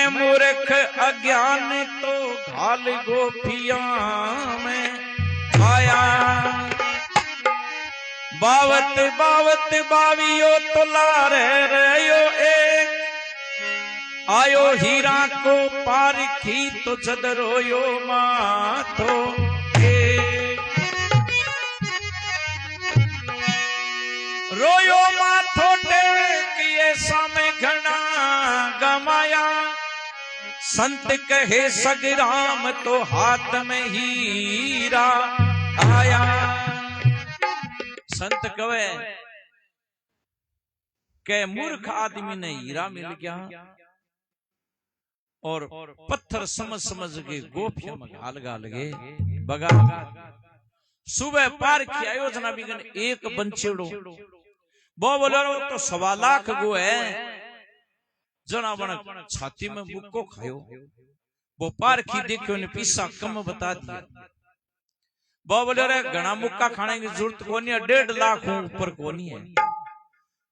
मैं मूर्ख अज्ञान तो घाल गोपिया में आया। बावत बावत बावियो तो लारे रयो एक आयो हीरा को पारखी तो जद रोयो माथो रोयो माथो टेकिए सामे घना गमाया। संत कहे सगराम तो हाथ में हीरा आया। संत कहे के मूर्ख आदमी ने हीरा मिल गया और पत्थर समझ समझ के गोपियों में घाल घाल गए बगा। सुबह पार की आयोजना बिगन एक बंचेड़ो वो बोलो तो 1.25 लाख गो है जना बना छाती में मुक्को खायो। वो पार की देखो ने पीसा कम बता दिया। वो बोले रे घना मुक्का खाने की जरूरत कोनी है 1.5 लाख ऊपर कोनी है।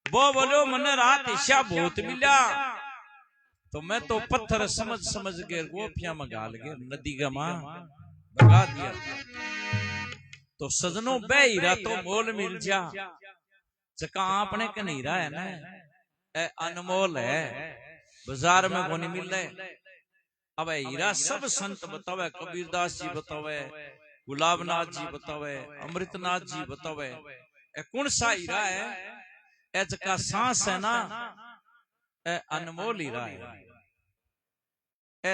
वो बोलो मने रात ईशा बहुत मिला तो मैं तो पत्थर समझ समझ के गोपियां में गाल के नदी का मां भगा दिया। तो सजनों बे हीरा तो मोल मिल जा जका आपने के नहीं रहा है ना ए अनमोल है बाजार में वो नहीं मिल रहे। अब हीरा सब संत बतावे कबीरदास जी बतावे गुलाबनाथ जी बतावे अमृतनाथ जी बतावे ए कौन सा हीरा है ए जका सांस है ना ए अनमोल हीरा है। ए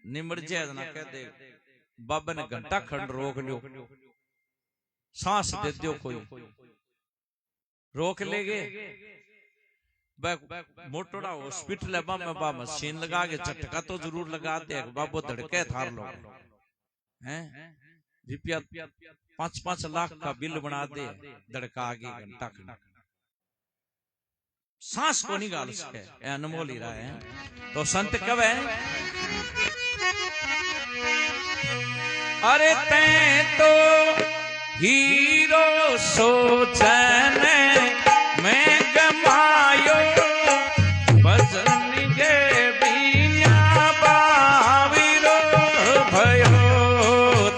निमड़ जाए ना कह दे बाबा ने घंटा खंड रोक लियो सांस दे दियो कोई रोक लेगे मोटोड़ा हॉस्पिटल है में बा मशीन लगा के झटका तो जरूर लगा दे बाबो धड़के थार लो हैं रुपया 5-5 लाख का बिल बना दे धड़का आगे घंटा खंड सांस को नहीं गाल सके अनमोल हीरा है। तो संत कब है अरे तैं तो हीरो सोचन मैं गमायो भजन के बिना बाविरो भयो।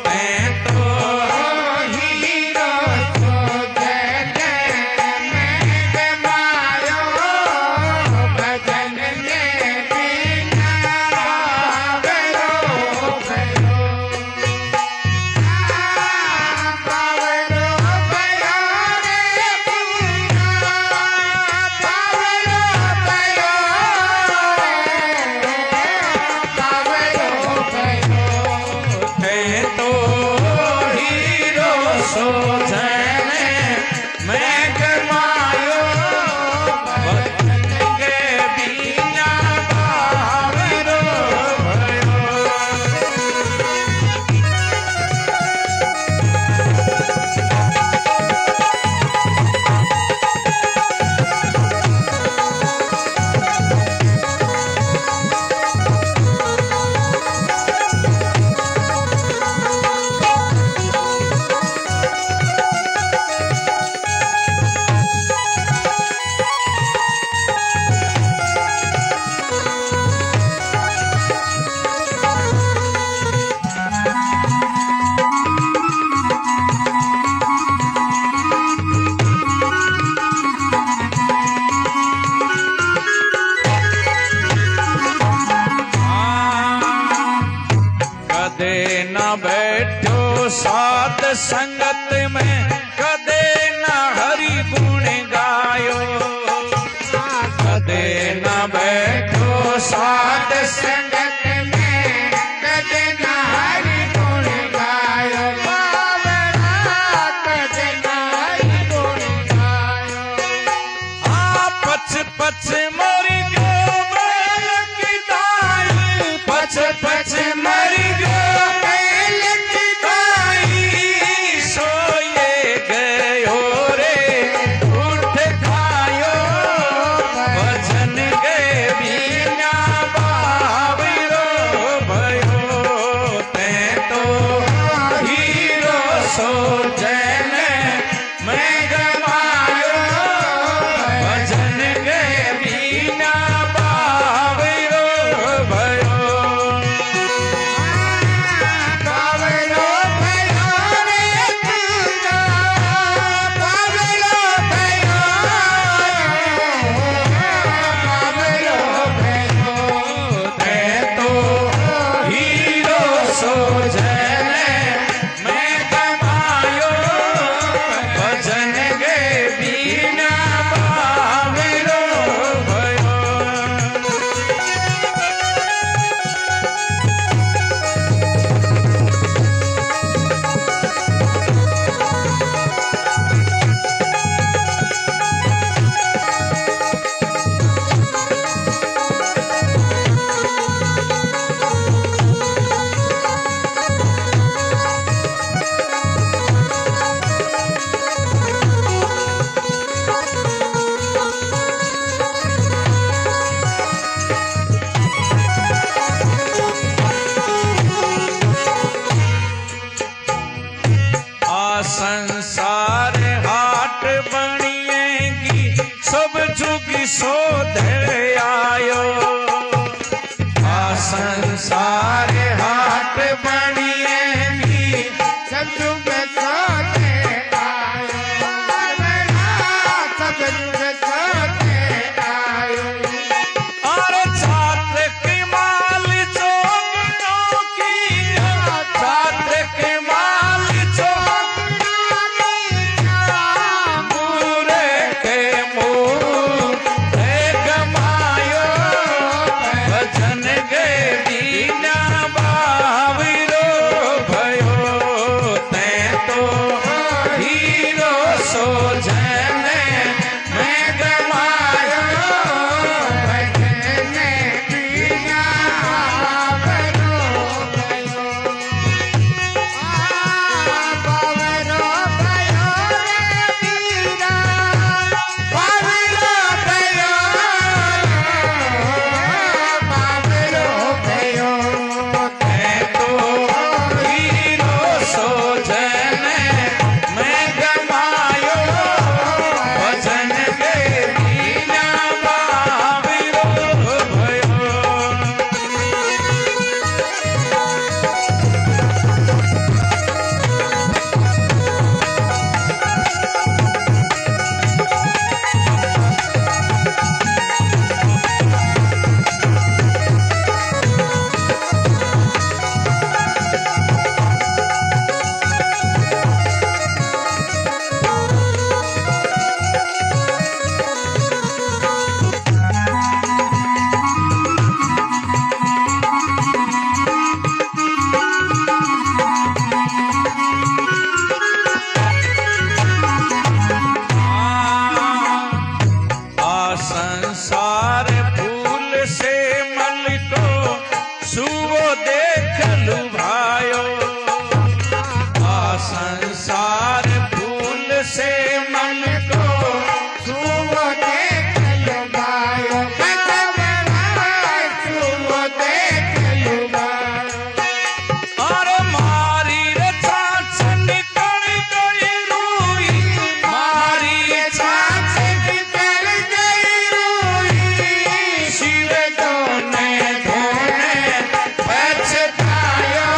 तैं तो हीरो सोचन मैं गमायो भजन के बिना बाविरो भयो। बाविरो भयो रे सो जने मैं गमायो भजन बिना बावरो भयो बावरो भयो रे वीरा बावरो भयो मैं तो हीरो सो जने मैं गमायो भजन के बिना बाविरो भयो आ संसार फूल से मल को सुवो देख लुभायो आ संसार फूल से मल को सुवो देख लुभायो सुवो देख लुभायो और मारी रे छाछ निकल गई रूई मारी छाछ निकल गई रूई शिव धोने धोने पछतायो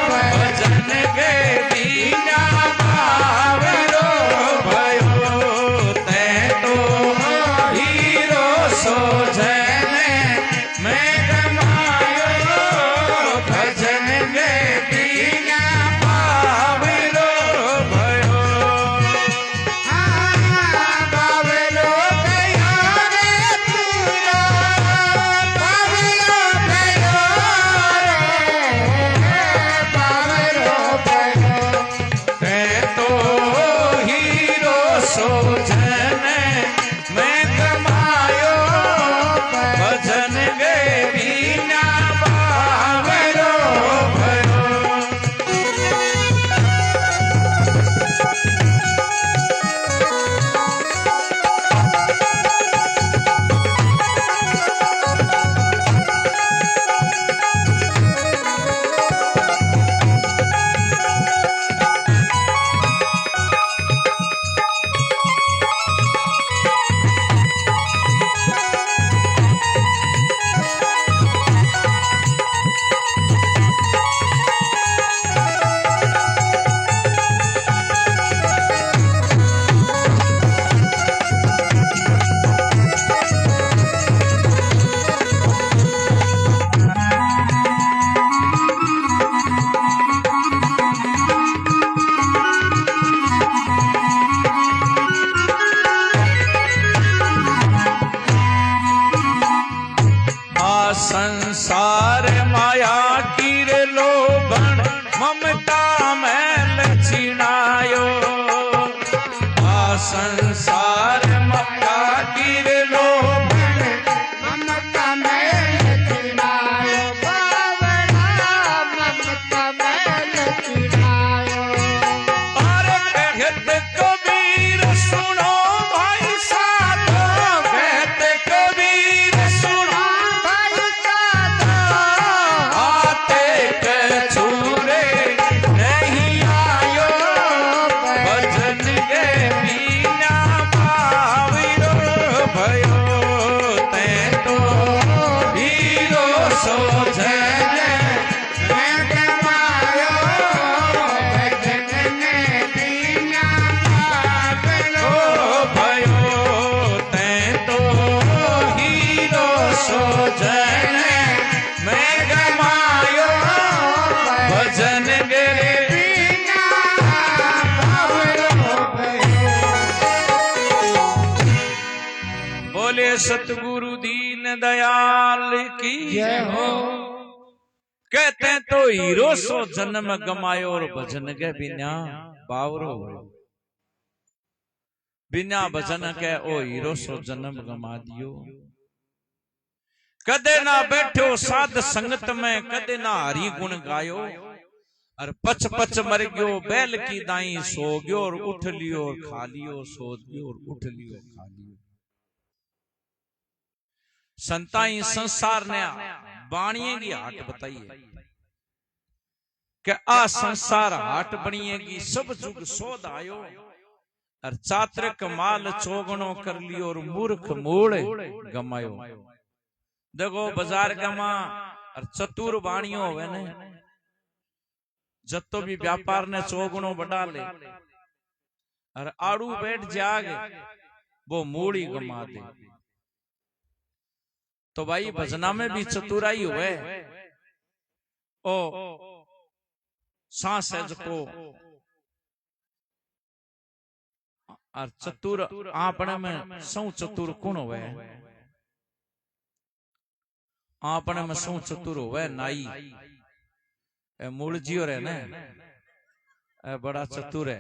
भजन के बिना बावरो भयो ते तो हीरो सो जने मैं गमायो भजन के बिना बावरो भयो बावलो भयो रे तूरा बावलो भयो रे बावलो भयो मैं तो हीरो सो जने मैं कमायो भजन गे बिना बावरो भयो आ संसार माया की रे लोभन ममता में लछिणायो आ संसार माया की रे लोभन ममता में लचनायो बावला ममता में लचनायो और कहते कबीर सुनो भाई साधो कहते कबीर सुनो भाई साधो आते कछूरे नहीं आयो भजन के बिना बाविरो भयो ते तो हीरो सो जने मैं गमायो भजन ने बिना बावलो भयो ते तो हीरो सो जने मैं गमायो भजन गे बिना बावलो भयो बोले सतगुरु दीन दयाल की जय हो कहते हैं तो हीरो सो जन्म गमायो और भजन के बिना बावरो भयो बिना भजन के ओ हीरो सो जन्म गमा दियो। कदे ना बैठो साध संगत में, कदे ना हरि गुण गायो। और पच पच मर गयो बैल की दाई, सो गयो और उठ लियो और खा लियो, सो गयो और उठ लियो खा लियो। संताई संसार ने बाणिये की हाट बताइए कि आ संसार हाट बनिएगी, सब जुग सोध आयो। और चातरक माल चौगणो कर लियो और मूर्ख मूल गमायो। देखो बाजार गमा और चतुर बाणियों होवे ने, जत्तो भी व्यापार ने चौगणो बढ़ा ले और आड़ू बैठ जाग वो मूड़ी गमा दे। तो भाई भजना में भी चतुराई हुए ओ सांस को और चतुर आपने में सौ चतुर कौन हुए? आपने में सौ चतुर हुए नाई मूल जियो रे ने बड़ा चतुर है।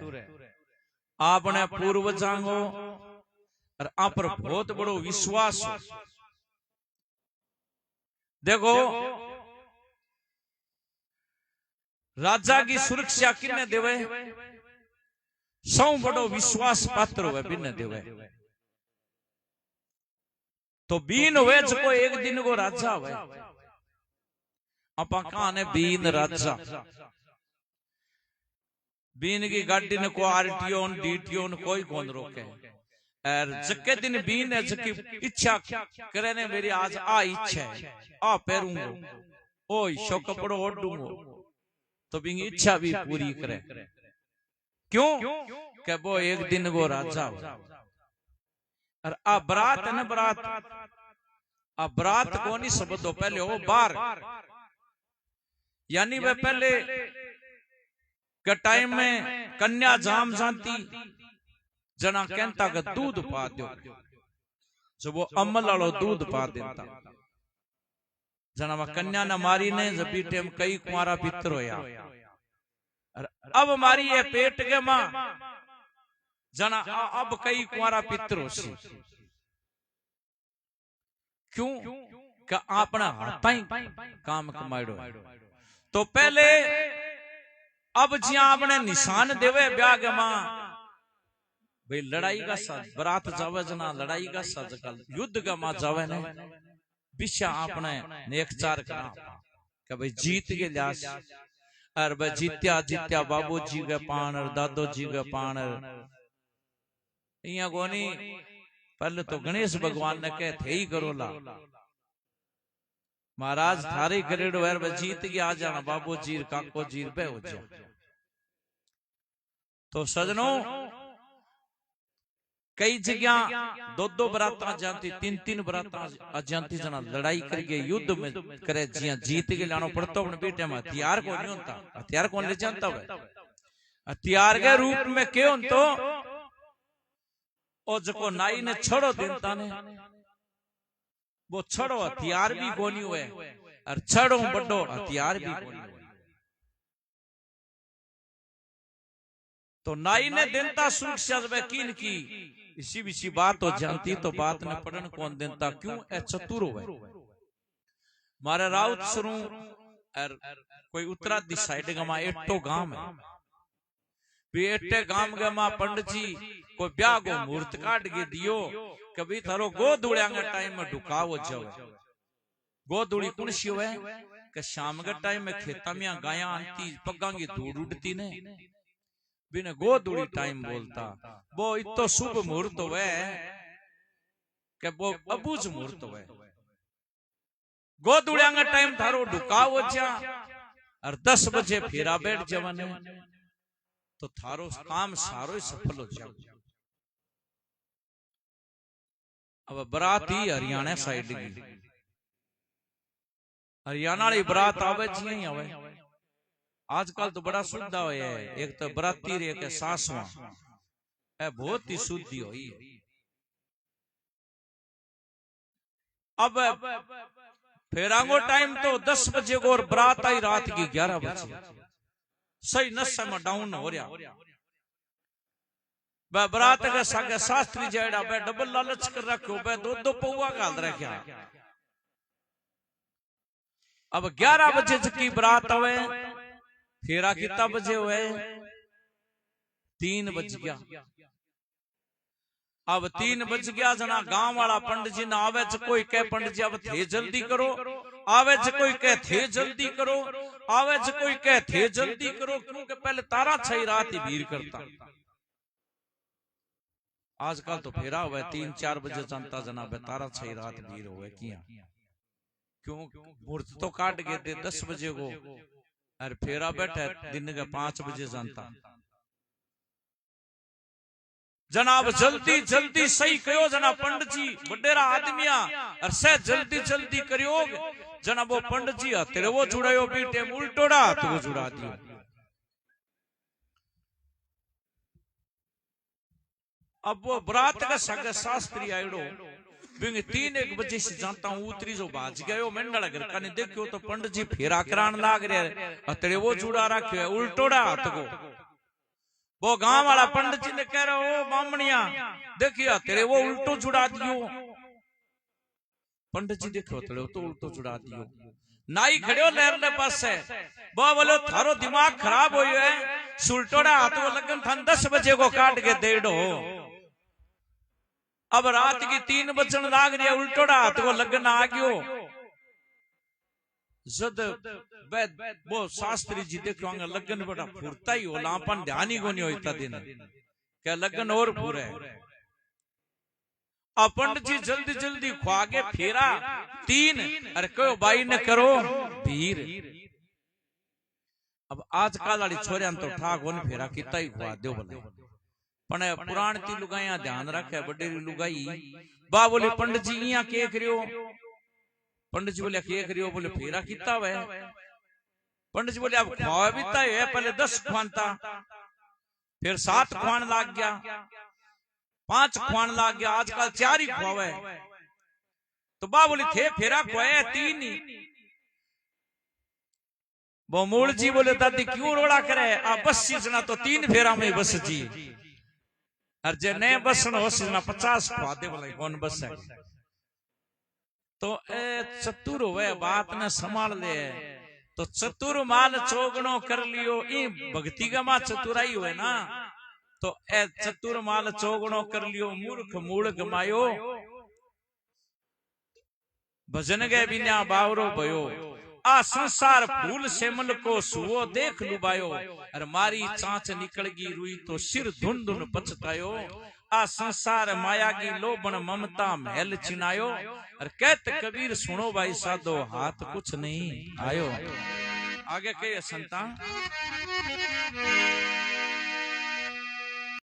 आपने पूर्व जांगो और आप पर बहुत बड़ो विश्वास हो। देखो राजा की सुरक्षा किन्ने देवे? सौ बड़ो विश्वास पात्र हुए बिन्ने देवे। तो बीन हुए जो एक दिन को राजा हुए। अपा कहा ने बीन राजा, बीन की गाड़ी ने को आरटीओ डीटीओ कोई कौन रोके। और जके दिन बीन है जकी इच्छा करे ने मेरी आज आ इच्छा है आ पैरूंगो ओ शो कपड़ो ओढ़ूंगो, तो बिंगी इच्छा भी पूरी करे। क्यों कि वो एक दिन वो राजा हो। और आ बरात है ना, बरात को नहीं सबदो पहले हो बार, यानी वह पहले के टाइम में कन्या जाम जानती जना कहता का दूध पा दो, जो वो अमल वालो दूध पा देता। जना वह कन्या न मारी ने जब टाइम कई कुआरा पितर होया। अब मारी है पेट के मां जना अब कई कुआरा पितर हो सी। क्यों का अपना हाथा ही काम कमाड़ो। तो पहले अब जिया आपने निशान देवे ब्याह के मां भाई लड़ाई का साथ बरात जावे जना लड़ाई का साथ युद्ध का मां जावे ने बिशा आपने नेकचार करा कि भाई जीत के लियास। और भाई जीत्या बाबू जी के पान और दादो जी के पान। इया कोनी पहले तो गणेश भगवान ने कहे थे ही करो ला महाराज थारे करेड़ो है जीत के आ जाना बाबू जी काको जी पे हो जा। तो सजनों कई जगह दो बराता जानती तीन बराता जानती जना लड़ाई करके युद्ध में करे जिया जीत के लानो पड़ता अपने बेटे में हथियार को नहीं होता। हथियार कौन ले जानता है? हथियार के रूप में क्यों तो ओ जो नाई ने छड़ो देता ने वो छड़ो हथियार भी कोनी हुए और छड़ो बड़ो हथियार भी कोनी हुए। तो नाई ने देता सुरक्षा वकील की इसी विसी बात हो जानती तो बात ने पढ़न कौन देता। क्यों ए चतुर हुए मारे राउत शुरू और कोई उत्तरादी साइड गमा एटो गांव है भी एटे गांव गमा पंडित जी कोई ब्याह को मुहूर्त काट के दियो कभी थारो गोदुड़िया के टाइम में ढुकाव जावे। गोदुड़ी कौन सी हुए कि शाम के टाइम में खेता में गाया आंती पग्गा की धूड़ उड़ती ने बिना गोदुड़ी टाइम बोलता। वो इतो शुभ मुहूर्त हुए कि वो अबूझ मुहूर्त हुए। गोदुड़िया का टाइम थारो ढुकाव हो जा और 10 बजे फेरा बैठ जवाने तो थारो काम सारो ही सफल हो जाओ। अब बरात ही हरियाणा साइड की हरियाणा वाली बरात आवे जी ही आवे। आजकल तो बड़ा सुविधा हो है एक तो बराती रे के सासवा है बहुत ही शुद्धि हुई है। अब फेरांगो टाइम तो 10 बजे को और बरात आई रात की 11 बजे सही नशे में डाउन हो रहा। बे बरात के सागे शास्त्री जेड़ा बे डबल लालच कर रखो बे दो दो पौवा गाल रखा। अब 11 बजे की बरात हुए, फेरा कितना बजे हुए? 3 बज गया। अब 3 बज गया जना गांव वाला पंडित जी ना आवे, कोई कहे पंडित जी अब थे जल्दी करो, आवे कोई कहे थे जल्दी करो, आवे कोई कहे थे जल्दी करो, क्योंकि पहले तारा छई रात ही भीड़ करता। आजकल तो फेरा हुआ 3-4 बजे जनता जना बे तारा छई रात भीड़ हुए किया, क्यों मुहूर्त तो काट गए थे 10 बजे को, अरे फेरा बैठे दिन के 5 बजे जनता। जनाब जल्दी जल्दी सही करो जना पंडित जी बडेरा आदमिया, और से जल्दी जल्दी करियो जना वो पंडित जी तेरे वो जुड़ायो बीटे उल्टोड़ा तो वो जुड़ा दियो। अब वो बरात का सगे शास्त्री आयो, 3-1 बजे से जानता हूँ उतरी जो बाज गयो मंडल घर का नहीं देखियो तो पंडित जी फेरा करान लाग रहे, तेरे वो जुड़ा रखियो है उल्टोड़ा हाथ को। वो गांव वाला पंडित जी ने कह रहे हो बामणिया देखिए तेरे वो उल्टो जुड़ा दियो। पंडित जी देखो तेरे तो उल्टो जुड़ा दियो। नाई खड़े लहरले पास है, वो बोलो थारो दिमाग खराब हो है, सुलटोड़ा हाथ वो लगन था 10 बजे को काट के दे दो। अब रात की 3 बजन लाग रही है, उल्टोड़ा हाथ को लगन आ गयो। जद वो शास्त्री जी देखो लगन बड़ा फुरता ही हो, लापन ध्यान ही को नहीं होता दिन क्या लगन और फुरे। अब पंडित जी जल्दी जल्दी ख्वागे फेरा 3, अरे कहो भाई ने करो भीर। अब आजकल वाली छोरियां तो ठाक होने फेरा किता ही खुआ दो बोले, पण पुराण की लुगाइया ध्यान रखे बडेरी लुगाई बा बोले पंडित जी इया के करियो। पंडित जी बोले के करियो, बोले फेरा किता हुआ है। पंडित जी बोले अब खुआ भी है, पहले 10 खुआनता, फिर 7 खुआन लाग गया, 5 खुआन लाग गया, आजकल 4 ही खुआ है। तो बा बोले थे फेरा खुआया 3 ही। वो मूल जी बोले दादी क्यों रोड़ा करे, आप बस सीजना तो 3 फेरा में बस जी, और जे नए बसन हो सीजना 50 खुआ दे बोले कौन बस है। तो ए चतुर हुए बात ने संभाल ले, तो चतुर माल चौगणो कर लियो, ई भक्ति का मां चतुराई हुए ना, तो ए चतुर माल चौगणो कर लियो, मूर्ख मूल गमायो, भजन गए बिना बावरो भयो, आ संसार फूल सेमल को सुओ देख लुबायो, और मारी चांच निकल गई रुई तो सिर धुन धुन पछतायो, आ संसार माया की लोभन ममता महल चिनायो, और कहते कबीर सुनो भाई साधो हाथ कुछ नहीं आयो। आगे कहे संतान